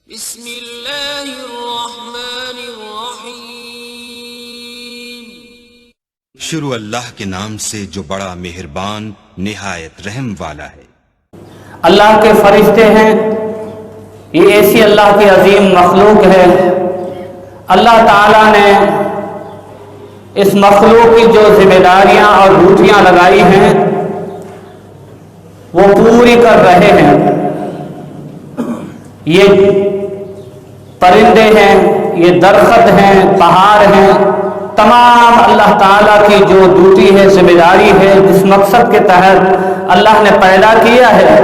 بسم اللہ الرحمن الرحیم۔ شروع اللہ کے نام سے جو بڑا مہربان نہایت رحم والا ہے۔ اللہ کے فرشتے ہیں، یہ ایسی اللہ کی عظیم مخلوق ہے۔ اللہ تعالیٰ نے اس مخلوق کی جو ذمہ داریاں اور ڈیوٹیاں لگائی ہیں وہ پوری کر رہے ہیں۔ یہ پرندے ہیں، یہ درخت ہیں، پہاڑ ہیں، تمام اللہ تعالیٰ کی جو ڈیوٹی ہے، ذمہ داری ہے، جس مقصد کے تحت اللہ نے پیدا کیا ہے،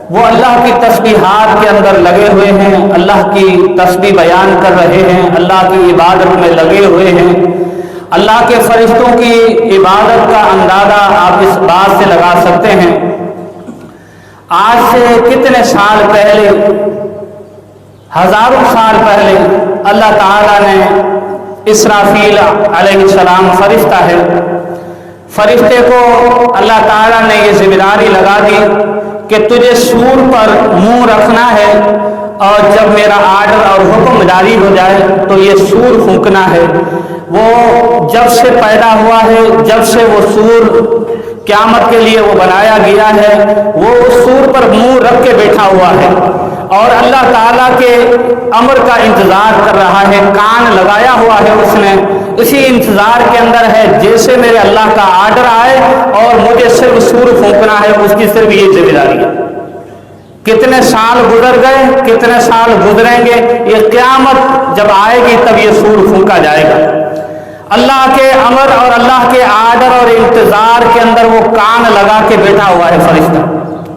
وہ اللہ کی تسبیحات کے اندر لگے ہوئے ہیں، اللہ کی تسبیح بیان کر رہے ہیں، اللہ کی عبادت میں لگے ہوئے ہیں۔ اللہ کے فرشتوں کی عبادت کا اندازہ آپ اس بات سے لگا سکتے ہیں، آج سے کتنے سال پہلے، ہزاروں سال پہلے اللہ تعالیٰ نے اسرافیل علیہ السلام فرشتہ ہے، فرشتے کو اللہ تعالیٰ نے یہ ذمہ داری لگا دی کہ تجھے سور پر منہ رکھنا ہے، اور جب میرا آرڈر اور حکم جاری ہو جائے تو یہ سور پھونکنا ہے۔ وہ جب سے پیدا ہوا ہے، جب سے وہ سور قیامت کے لیے وہ بنایا گیا ہے، وہ اس سور پر منہ رکھ کے بیٹھا ہوا ہے اور اللہ تعالیٰ کے امر کا انتظار کر رہا ہے، کان لگایا ہوا ہے اس نے، اسی انتظار کے اندر ہے جیسے میرے اللہ کا آرڈر آئے اور مجھے صرف سور پھونکنا ہے، اس کی صرف یہ ذمہ داری ہے۔ کتنے سال گزر گئے، کتنے سال گزریں گے، یہ قیامت جب آئے گی تب یہ سور پھونکا جائے گا۔ اللہ کے امر اور اللہ کے آرڈر اور انتظار کے اندر وہ کان لگا کے بیٹھا ہوا ہے فرشتہ۔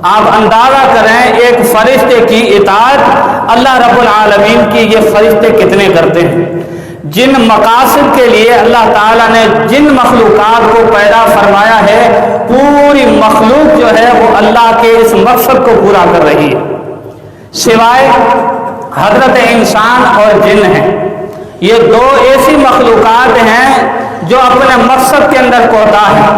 آپ اندازہ کریں ایک فرشتے کی اطاعت اللہ رب العالمین کی یہ فرشتے کتنے کرتے ہیں۔ جن مقاصد کے لیے اللہ تعالیٰ نے جن مخلوقات کو پیدا فرمایا ہے، پوری مخلوق جو ہے وہ اللہ کے اس مقصد کو پورا کر رہی ہے، سوائے حضرت انسان اور جن ہیں۔ یہ دو ایسی مخلوقات ہیں جو اپنے مقصد کے اندر کوتاہ ہیں،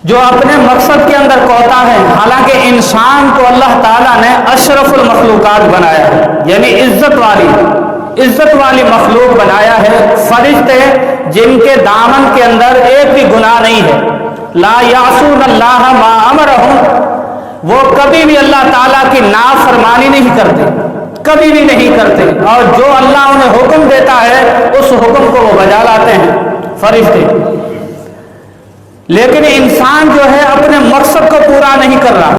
جو اپنے مقصد کے اندر کوتاہ ہے۔ حالانکہ انسان کو اللہ تعالیٰ نے اشرف المخلوقات بنایا ہے، یعنی عزت والی مخلوق بنایا ہے۔ فرشتے جن کے دامن کے اندر ایک بھی گناہ نہیں ہے، لا یعصون اللہ ما امرہم، وہ کبھی بھی اللہ تعالیٰ کی نافرمانی نہیں کرتے، کبھی بھی نہیں کرتے، اور جو اللہ انہیں حکم دیتا ہے اس حکم کو وہ بجا لاتے ہیں فرشتے۔ لیکن انسان جو ہے اپنے مقصد کو پورا نہیں کر رہا،